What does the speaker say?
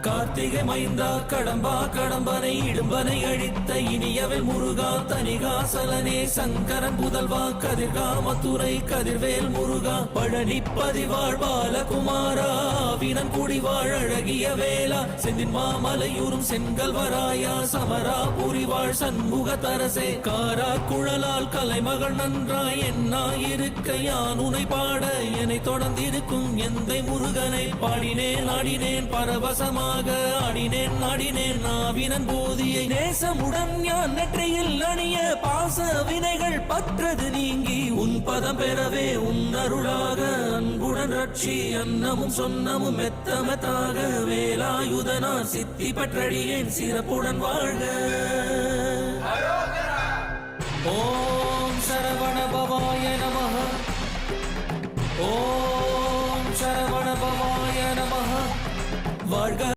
கார்த்திகை மைந்தா கடம்பா கடம்பனை இடும்பனை அழித்த இனியவள் முருகா தனிகாசலனே சங்கரன் புதல்வா கதிர்கா மதுரை கதிர்வேல் முருகா பழனி பதிவாழ் பாலகுமாரா வினன் குடிவாழ் அழகிய வேளா செந்தின் மாமலையூரும் செங்கல் வராயா சமரா புரிவாழ் சண்முக தரசே காரா குழலால் கலைமகள் நன்றாய் என்னாயிருக்க யான் உனை பாட என்னை தொடர்ந்திருக்கும் எந்தை முருகனை பாடினேன் ஆடினேன் பரவசமாக ஆடினேன் நாடினேன் நாவினன் போதியை நேசமுடன் ஞான் நெற்றியில் அணிய பாச வினைகள் பற்றது நீங்கி உன் பதம் பெறவே உன் அருளாக அன்புடன் ரட்சி அன்னமும் சொன்னமும் மெத்தமத்தாக வேலாயுதனார் சித்தி பற்றடியேன் சிறப்புடன் வாழ்க. ஓம் சரவண பவாய நமஹ. ஓம்